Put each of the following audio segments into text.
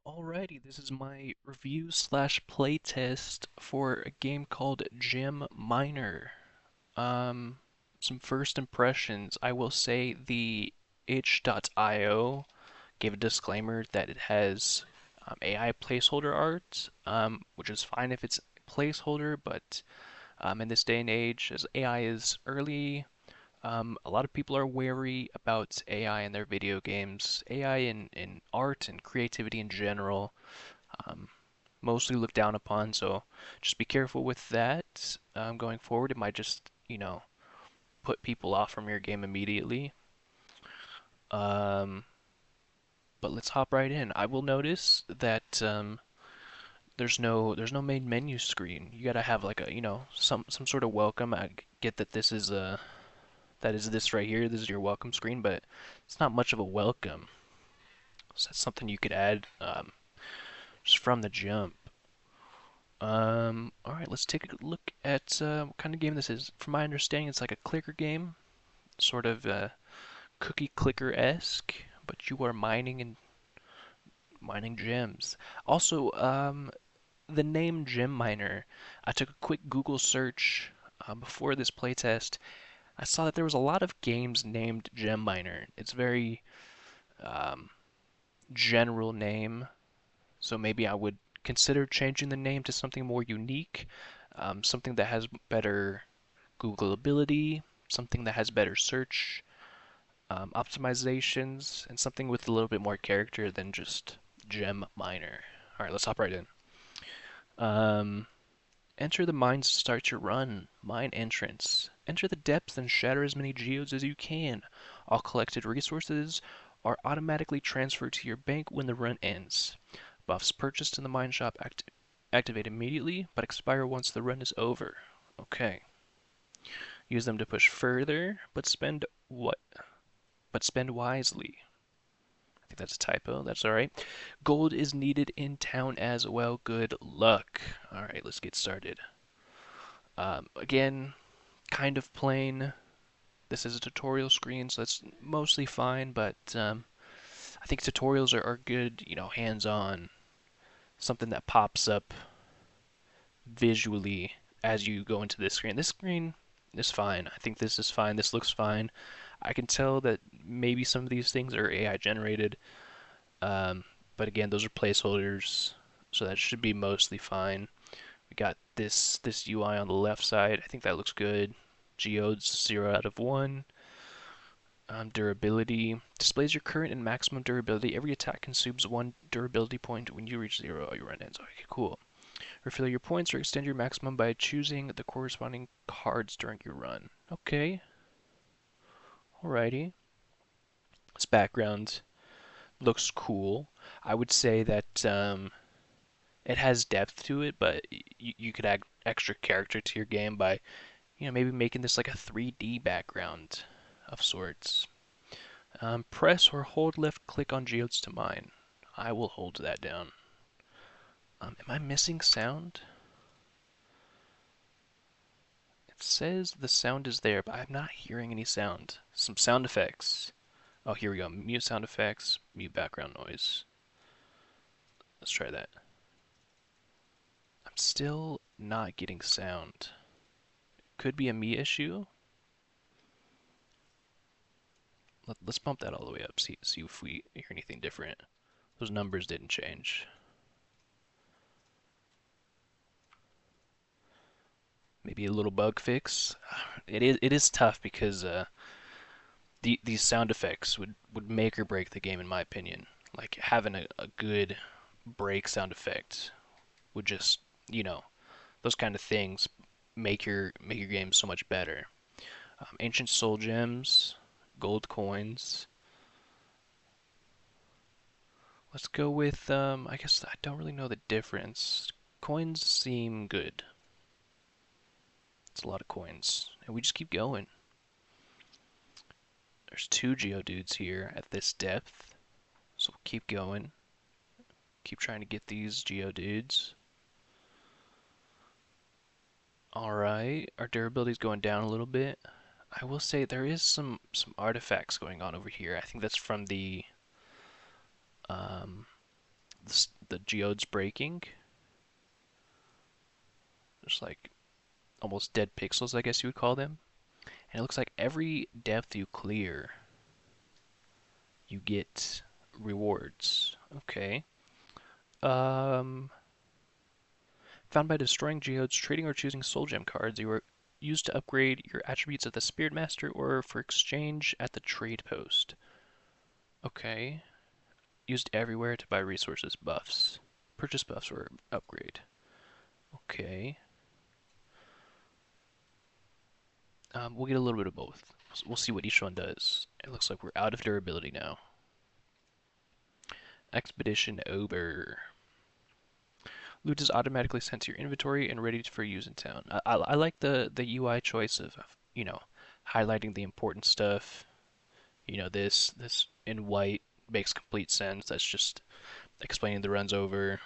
Alrighty, this is my review slash playtest for a game called Gem Miner. Um, some first impressions. I will say the itch.io gave a disclaimer that it has AI placeholder art, which is fine if it's placeholder, but in this day and age, as AI is early, a lot of people are wary about AI in their video games, AI in art and creativity in general, um, mostly looked down upon. So just be careful with that going forward. It might just, put people off from your game immediately. Um, but let's hop right in. I will notice that there's no main menu screen. You gotta have like a some sort of welcome. I get that this is that is this right here. This is your welcome screen, but it's not much of a welcome. So that's something you could add just from the jump. All right, let's take a look at what kind of game this is. From my understanding, it's like a clicker game, sort of cookie clicker-esque, but you are mining and mining gems. Also, the name Gem Miner, I took a quick Google search before this playtest. I saw that there was a lot of games named Gem Miner. It's very um, general name, so maybe I would consider changing the name to something more unique, something that has better Googleability, something that has better search optimizations, and something with a little bit more character than just Gem Miner. All right, let's hop right in. Um, enter the mines to start your run. Mine entrance. Enter the depths and shatter as many geodes as you can. All collected resources are automatically transferred to your bank when the run ends. Buffs purchased in the mine shop activate immediately, but expire once the run is over. Okay. Use them to push further, but spend what? But spend wisely. I think that's a typo. That's all right. Gold is needed in town as well. Good luck. All right, let's get started. Again, kind of plain. This is a tutorial screen, so that's mostly fine, but I think tutorials are good, hands-on, something that pops up visually as you go into this screen. This screen is fine. I think this is fine. This looks fine. I can tell that maybe some of these things are AI generated, but again, those are placeholders, so that should be mostly fine. We got this UI on the left side. I think that looks good. Geodes 0 out of 1. Durability displays your current and maximum durability. Every attack consumes 1 durability point. When you reach 0, your run ends. Okay, cool. Refill your points or extend your maximum by choosing the corresponding cards during your run. Okay, alrighty. This background looks cool. I would say that it has depth to it, but you could add extra character to your game by, maybe making this like a 3D background of sorts. Press or hold left click on geodes to mine. I will hold that down. Am I missing sound? It says the sound is there, but I'm not hearing any sound. Some sound effects. Oh, here we go. Mute sound effects, mute background noise. Let's try that. I'm still not getting sound. Could be a me issue. Let's bump that all the way up. See if we hear anything different. Those numbers didn't change. Maybe a little bug fix. It is tough because these sound effects would make or break the game in my opinion. Like having a good break sound effect would just, those kind of things make your game so much better. Ancient soul gems, gold coins. Let's go with I guess I don't really know the difference. Coins seem good. It's a lot of coins, and we just keep going. There's 2 geodudes here at this depth, so we'll keep going. Keep trying to get these geodudes. Alright, our durability's going down a little bit. I will say there is some artifacts going on over here. I think that's from um, the geodes breaking. Just like almost dead pixels, I guess you would call them. And it looks like every depth you clear, you get rewards. Okay. Um, Found by destroying geodes, trading, or choosing soul gem cards, you are used to upgrade your attributes at the Spirit Master or for exchange at the trade post. Okay. Used everywhere to buy resources, buffs. Purchase buffs or upgrade. Okay. We'll get a little bit of both. We'll see what each one does. It looks like we're out of durability now. Expedition over. Loot is automatically sent to your inventory and ready for use in town. I like the UI choice of, highlighting the important stuff. This in white makes complete sense. That's just explaining the runs over.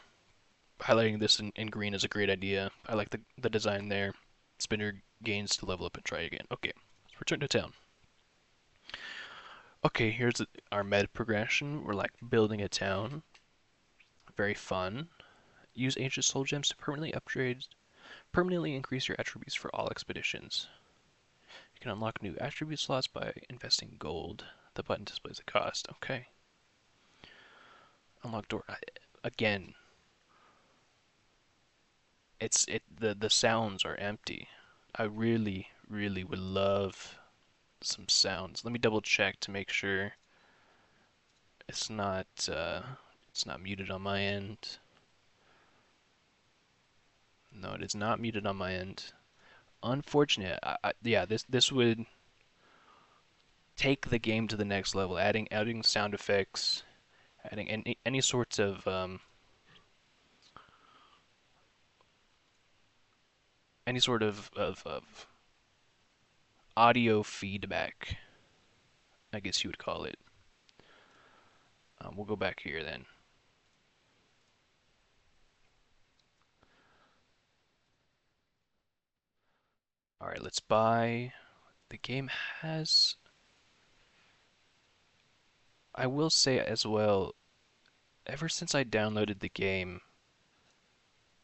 Highlighting this in green is a great idea. I like the design there. Spend your gains to level up and try again. Okay, let's return to town. Okay, here's our med progression. We're like building a town. Very fun. Use ancient soul gems to permanently increase your attributes for all expeditions. You can unlock new attribute slots by investing gold. The button displays the cost. Okay. Unlock door. Again, the sounds are empty. I really, really would love some sounds. Let me double check to make sure it's not muted on my end. No, it is not muted on my end. Unfortunate. Yeah, this would take the game to the next level. Adding sound effects, adding any sorts of any sort of audio feedback, I guess you would call it. We'll go back here then. All right, let's buy. The game has. I will say as well, ever since I downloaded the game,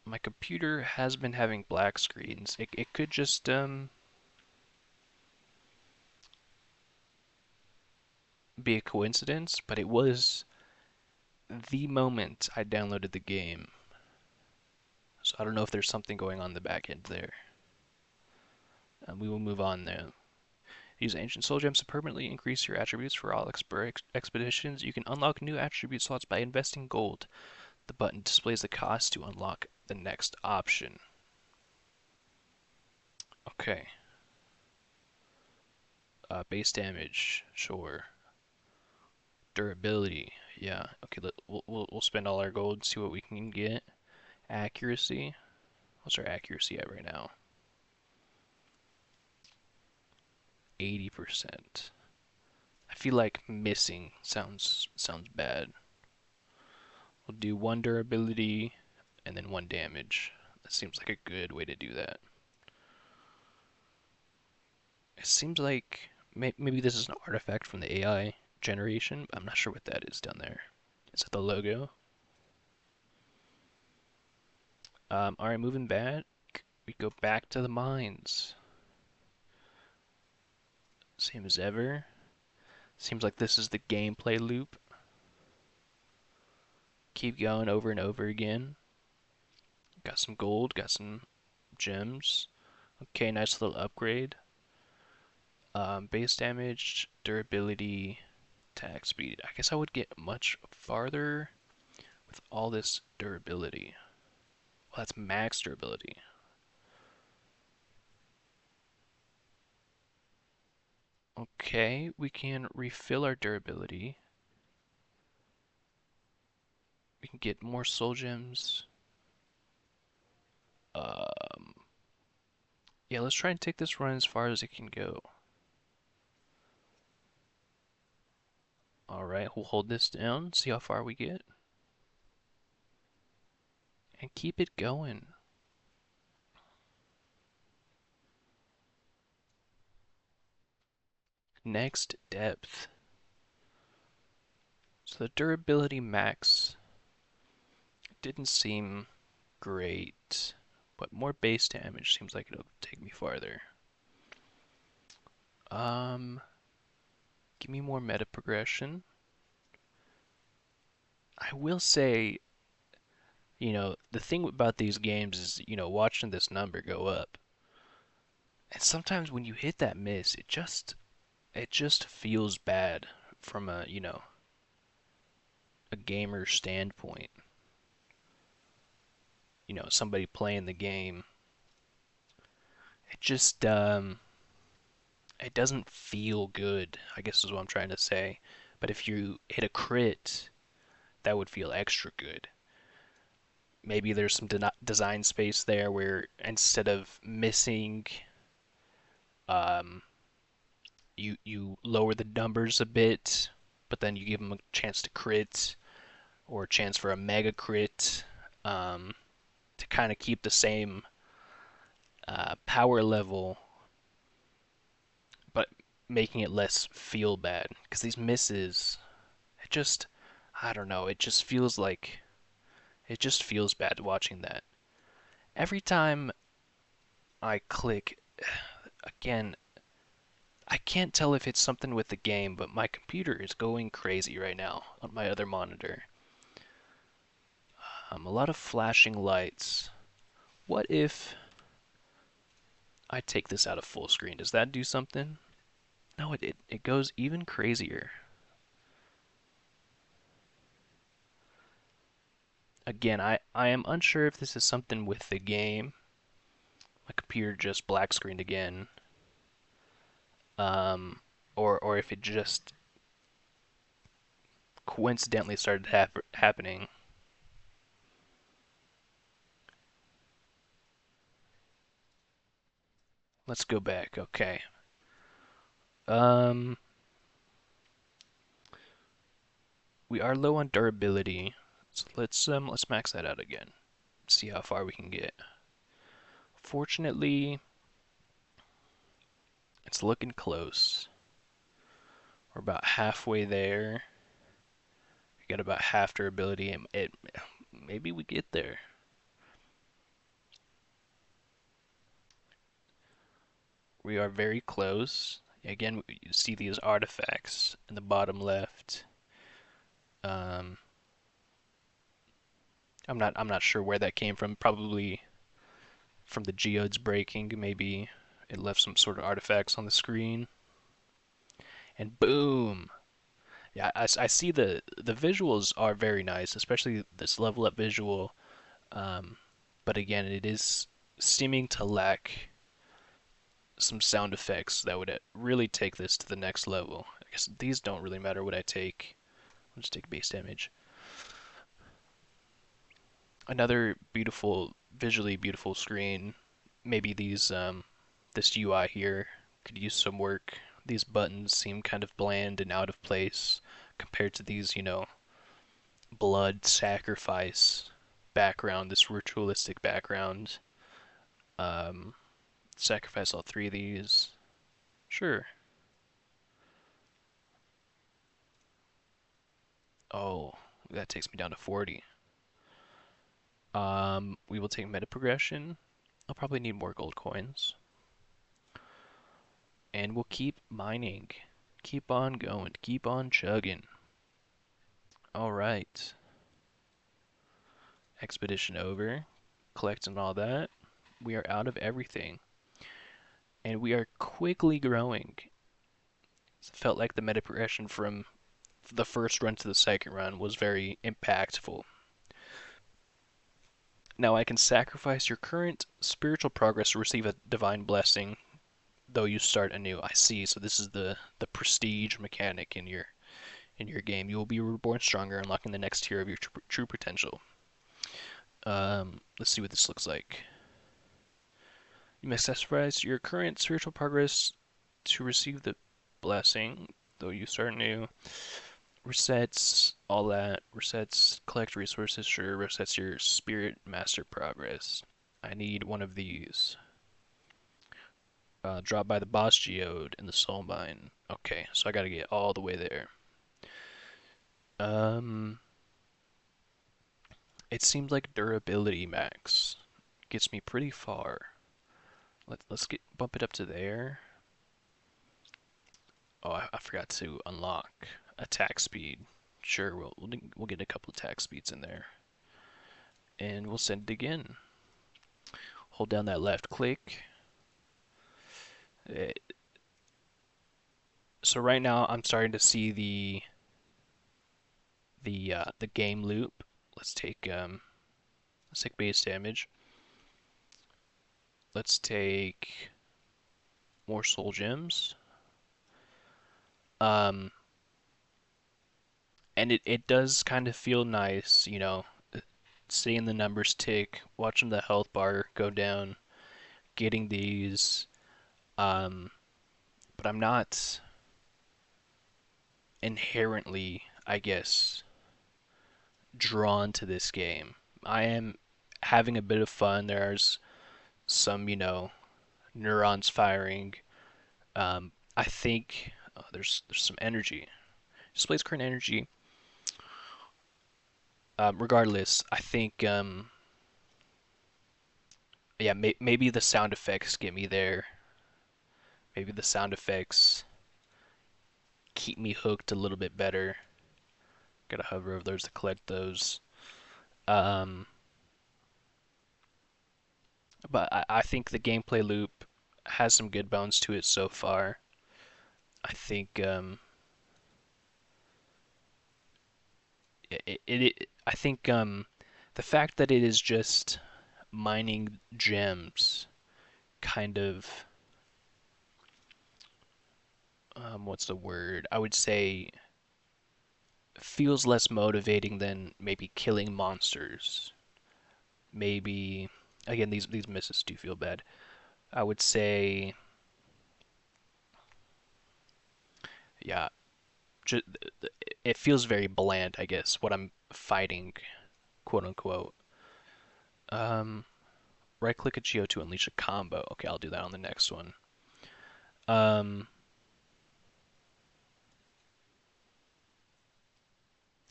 my computer has been having black screens. It could just be a coincidence, but it was the moment I downloaded the game. So I don't know if there's something going on in the back end there. We will move on now. Use ancient soul gems to permanently increase your attributes for all expeditions. You can unlock new attribute slots by investing gold. The button displays the cost to unlock the next option. Okay. Base damage, sure. Durability, yeah. Okay, we'll spend all our gold and see what we can get. Accuracy, what's our accuracy at right now? 80%. I feel like missing sounds bad. We'll do one durability and then one damage. That seems like a good way to do that. It seems like maybe this is an artifact from the AI generation. I'm not sure what that is down there. Is it the logo? Alright, moving back. We go back to the mines. Same as ever. Seems like this is the gameplay loop. Keep going over and over again. Got some gold, got some gems. Okay, nice little upgrade. Base damage, durability, attack speed. I guess I would get much farther with all this durability. Well, that's max durability. Okay, we can refill our durability. We can get more soul gems. Um, yeah, let's try and take this run as far as it can go. Alright, we'll hold this down, see how far we get. And keep it going. Next, depth. So the durability max didn't seem great, but more base damage seems like it'll take me farther. Um, Give me more meta progression. I will say, the thing about these games is, watching this number go up. And sometimes when you hit that miss, it just feels bad from a gamer standpoint. Somebody playing the game. It just it doesn't feel good, I guess is what I'm trying to say. But if you hit a crit, that would feel extra good. Maybe there's some design space there where instead of missing, um, you lower the numbers a bit, but then you give them a chance to crit or a chance for a mega crit, um, to kind of keep the same power level, but making it less feel bad. Because these misses, it just, I don't know, it just feels bad watching that. Every time I click, again, I can't tell if it's something with the game, but my computer is going crazy right now on my other monitor. A lot of flashing lights. What if I take this out of full screen? Does that do something? No, it goes even crazier. Again, I am unsure if this is something with the game. My computer just black screened again. Um, or if it just coincidentally started happening. Let's go back. Okay. Um, we are low on durability, so let's max that out again. See how far we can get. Fortunately, it's looking close. We're about halfway there. We got about half durability, and maybe we get there. We are very close. Again, you see these artifacts in the bottom left. Um, I'm not sure where that came from. Probably from the geodes breaking. Maybe it left some sort of artifacts on the screen. And boom! Yeah, I see the visuals are very nice, especially this level up visual. Um, but again, it is seeming to lack some sound effects that would really take this to the next level. I guess these don't really matter what I take. I'll just take base damage. Another beautiful, visually beautiful screen. Maybe this UI here could use some work. These buttons seem kind of bland and out of place compared to these, blood sacrifice background, this ritualistic background. Um, Sacrifice all three of these. Sure. Oh, that takes me down to 40. We will take meta progression. I'll probably need more gold coins. And we'll keep mining. Keep on going. Keep on chugging. Alright. Expedition over. Collecting all that. We are out of everything. And we are quickly growing. It felt like the meta progression from the first run to the second run was very impactful. Now I can sacrifice your current spiritual progress to receive a divine blessing, though you start anew. I see. So this is the prestige mechanic in your game. You will be reborn stronger, unlocking the next tier of your true potential. Let's see what this looks like. You must sacrifice your current spiritual progress to receive the blessing, though you start new. Resets all that. Resets collect resources. Sure, resets your spirit master progress. I need one of these. Drop by the boss geode in the soul mine. Okay, so I gotta get all the way there. Um, It seems like durability max gets me pretty far. Let's get bump it up to there. Oh, I forgot to unlock attack speed. Sure, we'll get a couple attack speeds in there, and we'll send it again. Hold down that left click. Eh, So right now I'm starting to see the game loop. Let's take let's take base damage. Let's take more soul gems. Um, and it does kind of feel nice, seeing the numbers tick, watching the health bar go down, getting these. Um, but I'm not inherently, I guess, drawn to this game. I am having a bit of fun. There's some, neurons firing. I think there's some energy. Displays current energy. Regardless, I think yeah, maybe the sound effects get me there. Maybe the sound effects keep me hooked a little bit better. Gotta hover over those to collect those. Um, but I think the gameplay loop has some good bones to it so far. I think I think the fact that it is just mining gems kind of what's the word? I would say feels less motivating than maybe killing monsters. Maybe again these misses do feel bad. I would say yeah, ju- it feels very bland, I guess, what I'm fighting, quote unquote. Um, right click a Geo to unleash a combo. Okay, I'll do that on the next one. Um,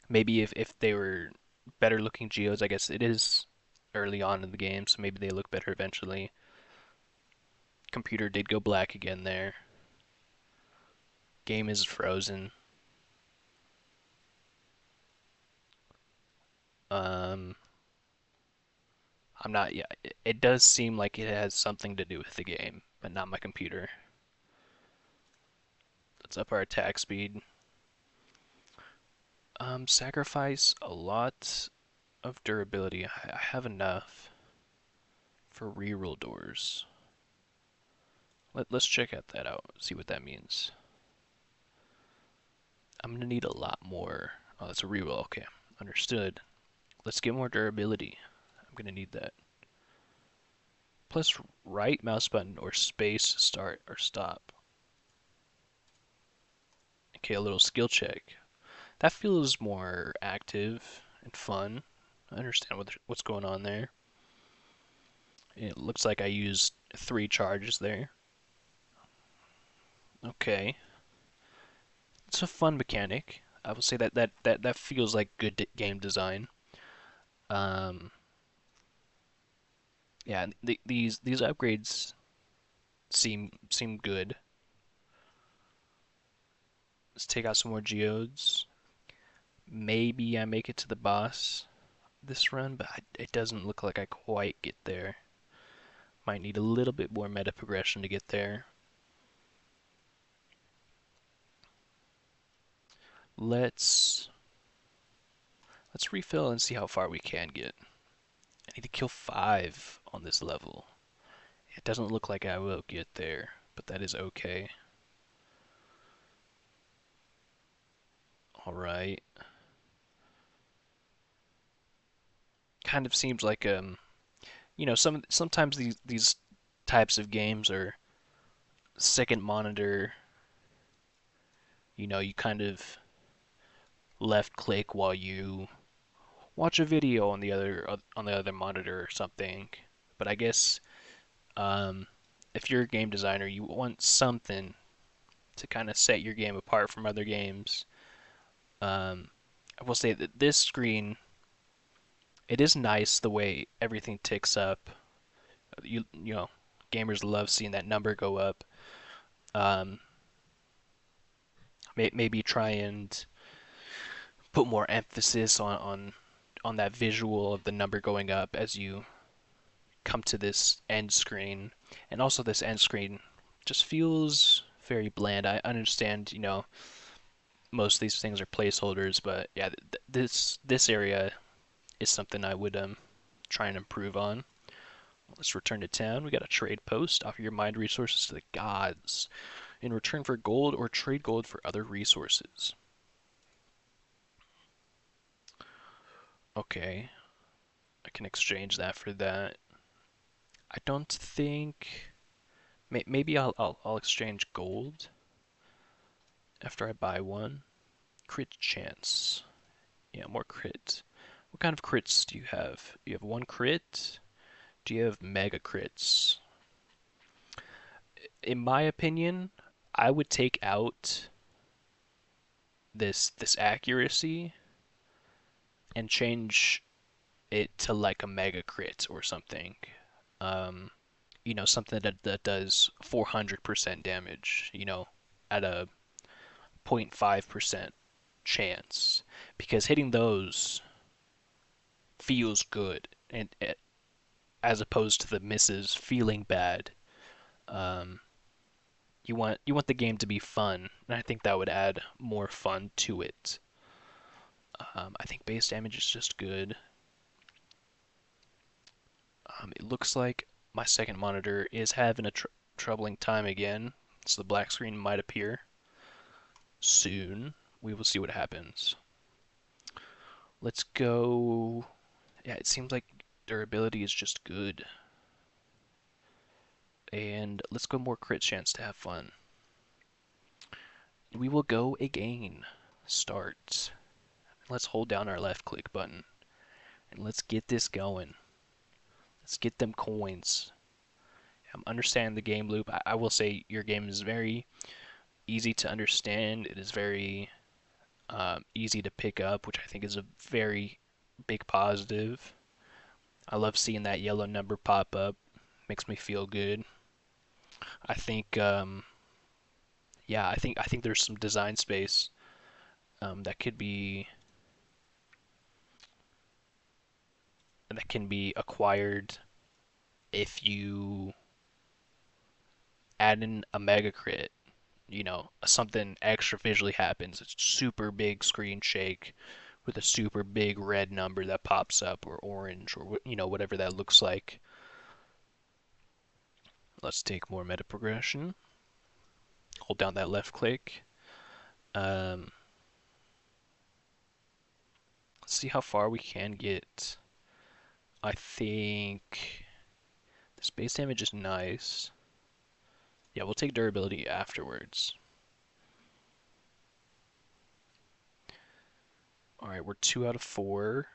maybe if they were better looking Geos, I guess it is early on in the game, so maybe they look better eventually. Computer did go black again there. Game is frozen. Um, I'm not, yeah, it does seem like it has something to do with the game, but not my computer. Let's up our attack speed. Sacrifice a lot of durability. I have enough for reroll doors. Let's check out that out, see what that means. I'm gonna need a lot more. Oh, that's a reroll. Okay, understood. Let's get more durability. I'm gonna need that. Plus right mouse button or space to start or stop. Okay, a little skill check. That feels more active and fun. I understand what's going on there. It looks like I used 3 charges there. Okay, it's a fun mechanic. I will say that feels like good game design. Um, yeah, these upgrades seem good. Let's take out some more geodes. Maybe I make it to the boss this run, but it doesn't look like I quite get there. Might need a little bit more meta progression to get there. Let's let's refill and see how far we can get. I need to kill 5 on this level. It doesn't look like I will get there, but that is okay. All right. Kind of seems like sometimes these types of games are second monitor. You kind of left click while you watch a video on the other monitor or something. But I guess um, if you're a game designer, you want something to kind of set your game apart from other games. I will say that this screen It is nice the way everything ticks up. You know, gamers love seeing that number go up. Um, maybe try and put more emphasis on that visual of the number going up as you come to this end screen. And also this end screen just feels very bland. I understand, most of these things are placeholders, but yeah, this area is something I would try and improve on. Let's return to town. We got a trade post. Offer your mind resources to the gods in return for gold, or trade gold for other resources. Okay, I can exchange that for that. I don't think. Maybe I'll exchange gold after I buy one. Crit chance. Yeah, more crit. What kind of crits do you have? You have one crit? Do you have mega crits? In my opinion, I would take out this accuracy and change it to like a mega crit or something. Um, something that does 400% damage, at a 0.5% chance. Because hitting those feels good, and as opposed to the misses feeling bad. Um, you want the game to be fun, and I think that would add more fun to it. I think base damage is just good. It looks like my second monitor is having a troubling time again, so the black screen might appear soon. We will see what happens. Let's go. Yeah, it seems like durability is just good. And let's go more crit chance to have fun. We will go again. Start. Let's hold down our left click button. And let's get this going. Let's get them coins. I'm understanding the game loop. I will say your game is very easy to understand. It is very easy to pick up, which I think is a very big positive. I love seeing that yellow number pop up. Makes me feel good. I think, yeah, I think there's some design space that can be acquired if you add in a mega crit. Something extra visually happens. It's super big screen shake with a super big red number that pops up, or orange, or whatever that looks like. Let's take more meta progression. Hold down that left click. Um, let's see how far we can get. I think this base damage is nice. Yeah, we'll take durability afterwards. Alright, we're 2 out of 4.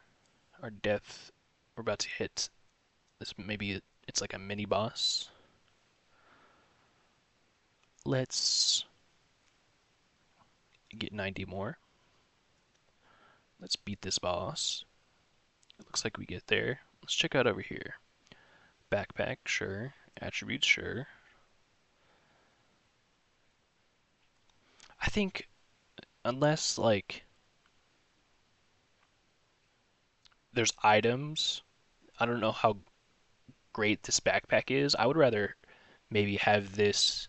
Our death, we're about to hit this. Maybe it's like a mini boss. Let's get 90 more. Let's beat this boss. It looks like we get there. Let's check out over here. Backpack, sure. Attributes, sure. I think unless like there's items, I don't know how great this backpack is. I would rather maybe have this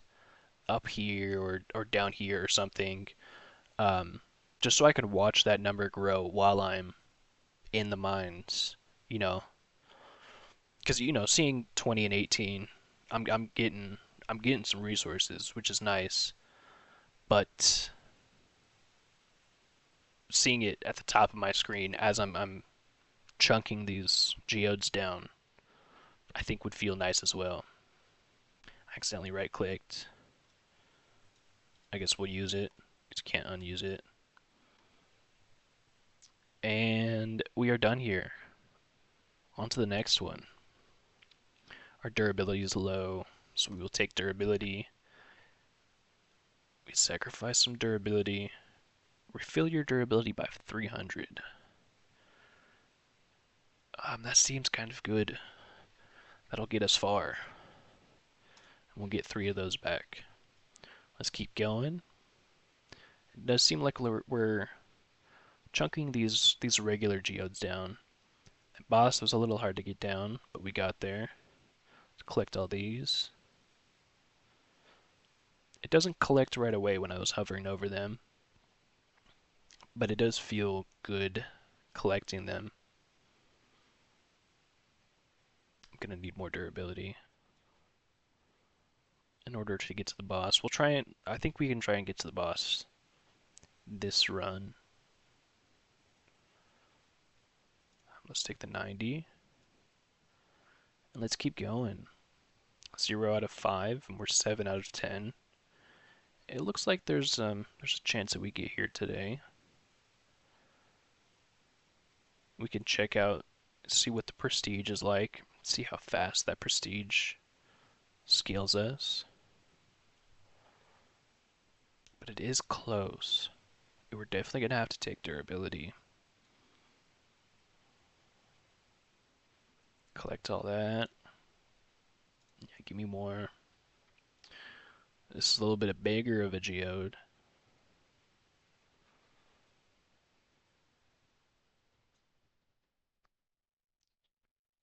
up here or down here or something, um, just so I can watch that number grow while I'm in the mines. You know, because seeing 20 and 18, I'm getting some resources, which is nice, but seeing it at the top of my screen as I'm chunking these geodes down, I think would feel nice as well. I accidentally right clicked. I guess we'll use it. Just can't unuse it. And we are done here. On to the next one. Our durability is low, so we will take durability. We sacrifice some durability. Refill your durability by 300. That seems kind of good. That'll get us far. We'll get 3 of those back. Let's keep going. It does seem like we're chunking these regular geodes down. The boss was a little hard to get down, but we got there. Let's collect all these. It doesn't collect right away when I was hovering over them, but it does feel good collecting them. I'm gonna need more durability in order to get to the boss. We'll try and I think we can try and get to the boss this run. Let's take the 90 and let's keep going. 0 out of 5 and we're 7 out of 10. It looks like there's a chance that we get here today. We can check out, see what the prestige is like, see how fast that prestige scales us. But it is close. We're definitely gonna have to take durability. Collect all that. Yeah, give me more. This is a little bit bigger of a geode.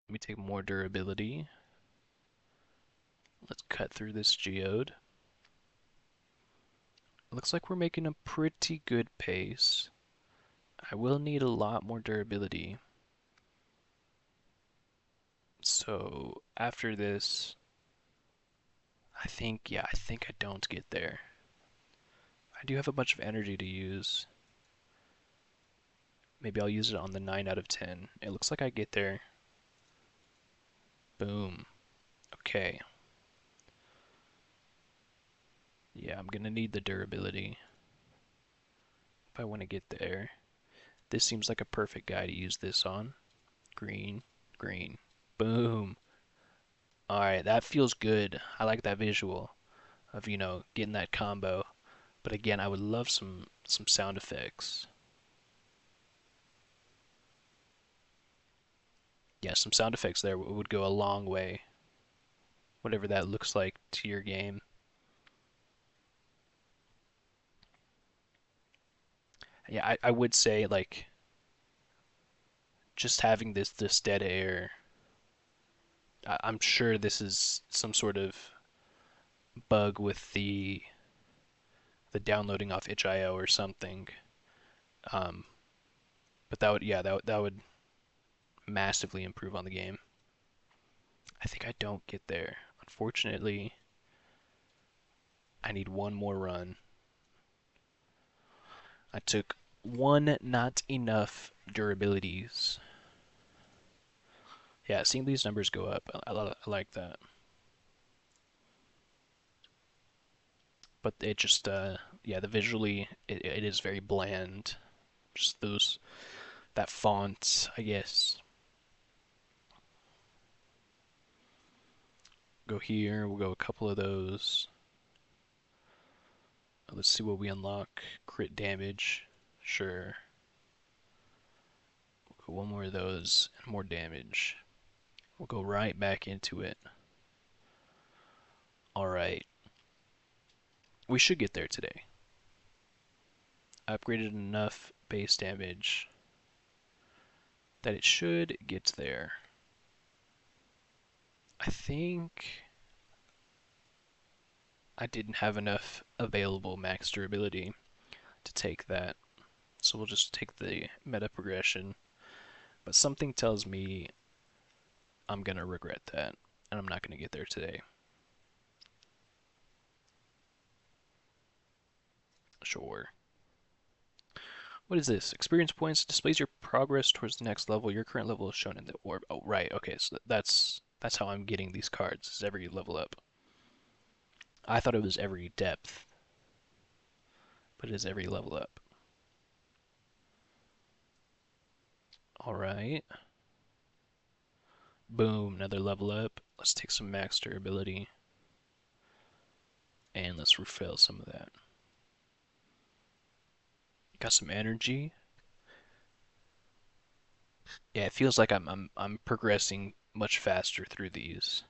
Let me take more durability. Let's cut through this geode. Looks like we're making a pretty good pace. I will need a lot more durability. So after this, I think I don't get there. I do have a bunch of energy to use. Maybe I'll use it on the 9 out of 10. It looks like I get there. Boom. Okay. Yeah, I'm gonna need the durability if I want to get there. This seems like a perfect guy to use this on. Green, green. Boom. Alright, that feels good. I like that visual of, getting that combo. But again, I would love some sound effects. Yeah, some sound effects there would go a long way. Whatever that looks like to your game. Yeah, I would say like just having this dead air. I'm sure this is some sort of bug with the downloading off itch.io or something. Um, but that would massively improve on the game. I think I don't get there. Unfortunately, I need one more run. I took one not enough durabilities. Yeah, seeing these numbers go up, I like that. But it just, yeah, the visually, it is very bland. Just that font, I guess. Go here, we'll go a couple of those. Let's see what we unlock. Crit damage, sure. We'll go one more of those, and more damage. We'll go right back into it. Alright. We should get there today. Upgraded enough base damage that it should get there. I think I didn't have enough available max durability to take that. So we'll just take the meta progression. But something tells me I'm gonna regret that, and I'm not gonna get there today. Sure. What is this? Experience points displays your progress towards the next level. Your current level is shown in the orb. Oh, right. Okay, so that's how I'm getting these cards. Is every level up. I thought it was every depth, but it is every level up. All right. Boom, another level up. Let's take some max durability, and let's refill some of that. Got some energy. Yeah, it feels like I'm progressing much faster through these.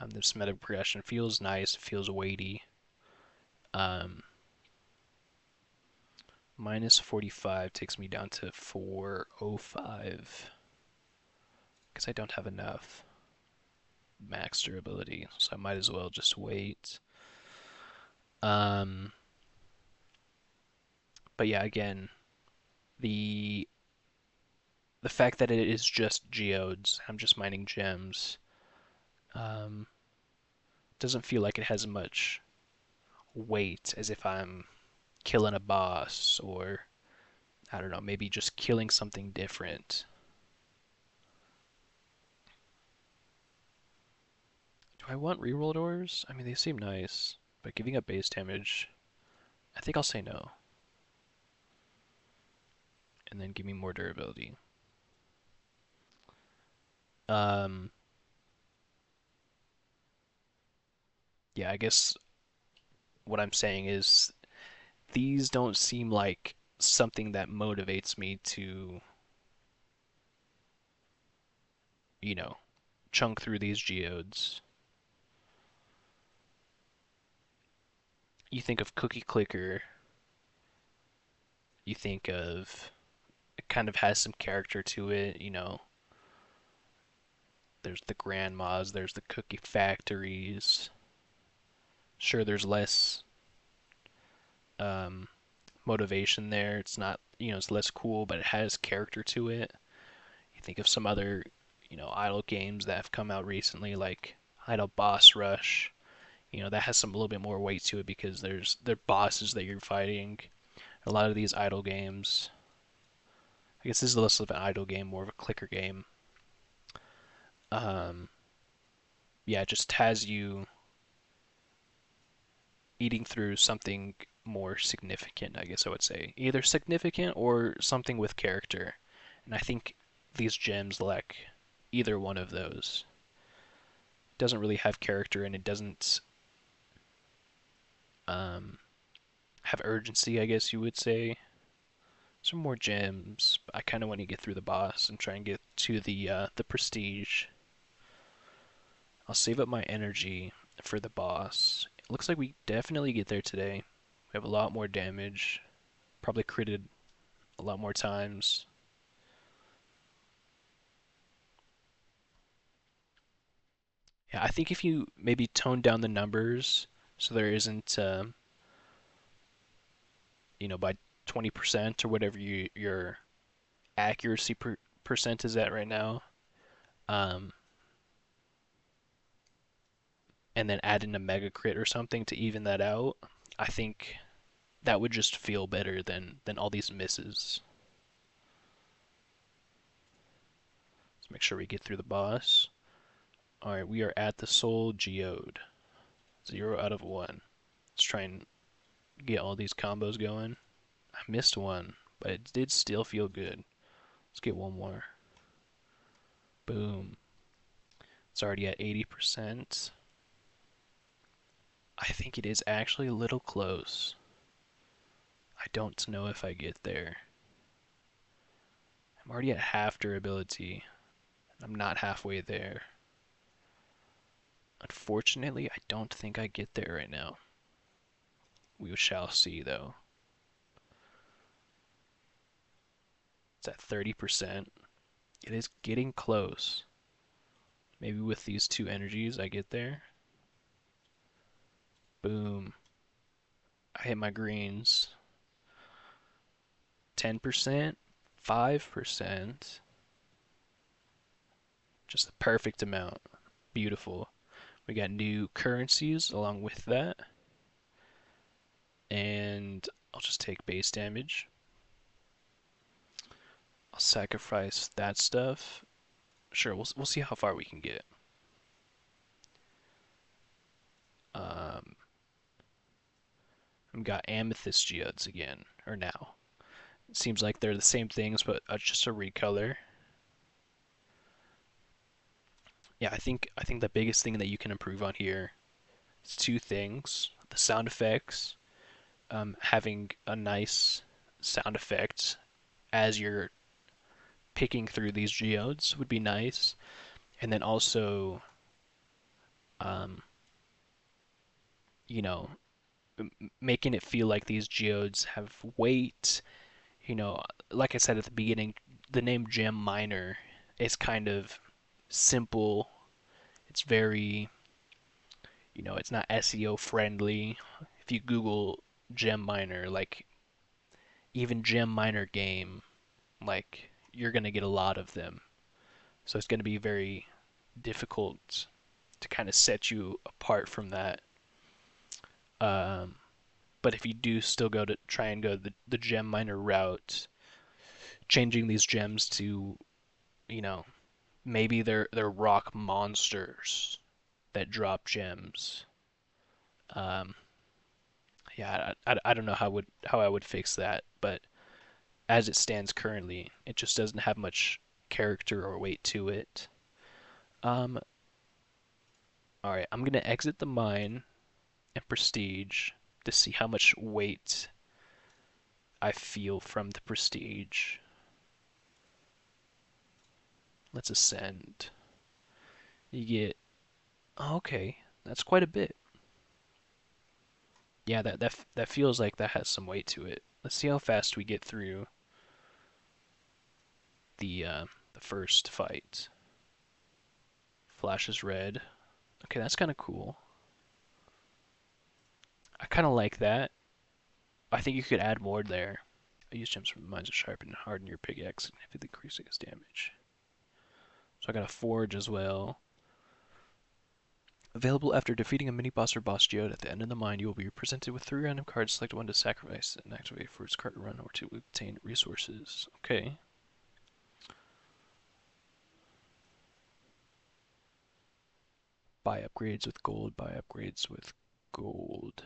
The meta progression feels nice, feels weighty. Um, minus 45 takes me down to 405 because I don't have enough max durability, so I might as well just wait. Um, but yeah, again, the the fact that it is just geodes, I'm just mining gems, um, doesn't feel like it has much weight as if I'm killing a boss or I don't know, maybe just killing something different. Do I want reroll doors? I mean, they seem nice, but giving up base damage, I think I'll say no. And then give me more durability. Um, yeah, I guess what I'm saying is these don't seem like something that motivates me to, you know, chunk through these geodes. You think of Cookie Clicker, you think of it kind of has some character to it, there's the grandmas, there's the cookie factories. Sure, there's less um, motivation there. It's not, it's less cool, but it has character to it. You think of some other, idle games that have come out recently, like Idle Boss Rush. That has some a little bit more weight to it because there are bosses that you're fighting. A lot of these idle games, I guess this is less of an idle game, more of a clicker game. Um, yeah, it just has you eating through something more significant, I guess I would say. Either significant or something with character. And I think these gems lack either one of those. It doesn't really have character and it doesn't um, have urgency, I guess you would say. Some more gems. I kind of want to get through the boss and try and get to the prestige. I'll save up my energy for the boss. It looks like we definitely get there today. We have a lot more damage. Probably critted a lot more times. Yeah, I think if you maybe tone down the numbers so there isn't, by 20% or whatever your accuracy percent is at right now, um, and then add in a mega crit or something to even that out, I think that would just feel better than all these misses. Let's make sure we get through the boss. All right, we are at the Soul Geode. 0 out of 1. Let's try and get all these combos going. I missed one, but it did still feel good. Let's get one more. Boom. It's already at 80%. I think it is actually a little close. I don't know if I get there. I'm already at half durability. I'm not halfway there. Unfortunately, I don't think I get there right now. We shall see, though. It's at 30%. It is getting close. Maybe with these two energies, I get there. Boom. I hit my greens. 10%, 5%. Just the perfect amount. Beautiful. We got new currencies along with that. And I'll just take base damage. I'll sacrifice that stuff. Sure, we'll see how far we can get. Um, I've got amethyst geodes again, or now. It seems like they're the same things, but just a recolor. Yeah, I think the biggest thing that you can improve on here is two things: the sound effects, having a nice sound effect as you're picking through these geodes would be nice, and then also, um, you know, making it feel like these geodes have weight. You know, like I said at the beginning, the name gem miner is kind of simple. It's very, it's not SEO friendly. If you Google gem miner, like even gem miner game, like you're gonna get a lot of them. So it's gonna be very difficult to kind of set you apart from that. Um, but if you do still go to try and go the gem miner route, changing these gems to, you know, maybe they're rock monsters that drop gems. Um, yeah, I don't know how I would fix that, but as it stands currently, it just doesn't have much character or weight to it. Um, all right, I'm gonna exit the mine and prestige to see how much weight I feel from the prestige. Let's ascend. You get, oh, okay, that's quite a bit. Yeah, that feels like that has some weight to it. Let's see how fast we get through the first fight. Flashes red. Okay, that's kind of cool. I kind of like that. I think you could add more there. I use gems from the mines to sharpen and harden your pickaxe, significantly increasing its damage. So I got a forge as well. Available after defeating a mini boss or boss geode at the end of the mine, you will be presented with 3 random cards. Select one to sacrifice and activate for its card run or to obtain resources. Okay. Buy upgrades with gold. Buy upgrades with gold.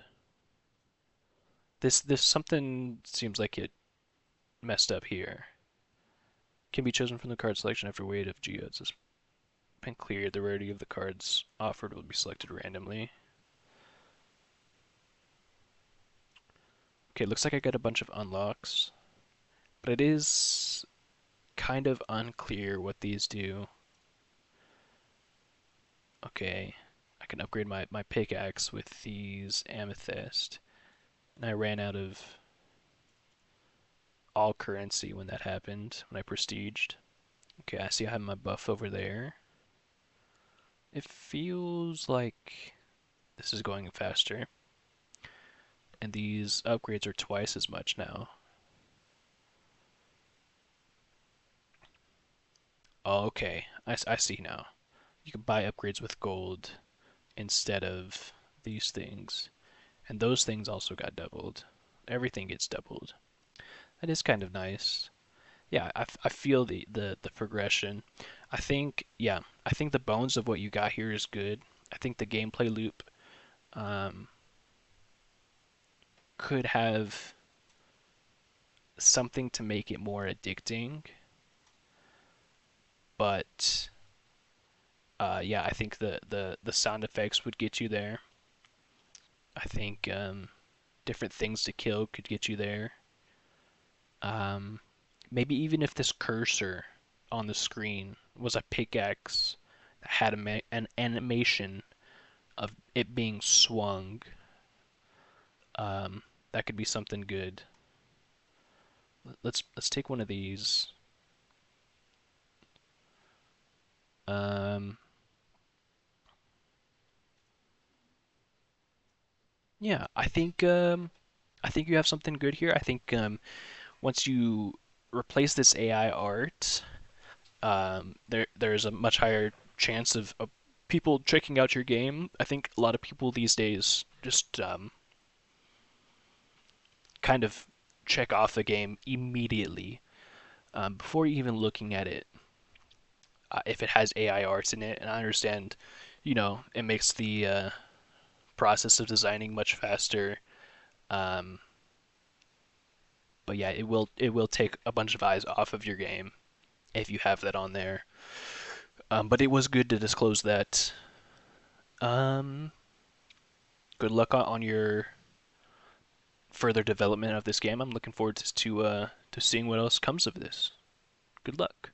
This something seems like it messed up here. Can be chosen from the card selection after weight of geodes has been cleared. The rarity of the cards offered will be selected randomly. Okay, looks like I got a bunch of unlocks, but it is kind of unclear what these do. Okay, I can upgrade my pickaxe with these amethyst, and I ran out of all currency when that happened, when I prestiged. Okay, I see I have my buff over there. It feels like this is going faster. And these upgrades are twice as much now. Oh, okay, I see now. You can buy upgrades with gold instead of these things. And those things also got doubled. Everything gets doubled. That is kind of nice. Yeah, I feel the progression. Yeah, I think the bones of what you got here is good. I think the gameplay loop um, could have something to make it more addicting, but yeah, I think the sound effects would get you there. I think different things to kill could get you there. Um, Maybe even if this cursor on the screen was a pickaxe that had an animation of it being swung, um, that could be something good. Let's take one of these. Um, yeah, I think you have something good here. I think once you replace this AI art, there's a much higher chance of people checking out your game. I think a lot of people these days just kind of check off the game immediately before even looking at it. If it has AI art in it, and I understand, it makes the process of designing much faster. Um, but yeah, it will take a bunch of eyes off of your game if you have that on there. But it was good to disclose that. Um, Good luck on your further development of this game. I'm looking forward to seeing what else comes of this. Good luck.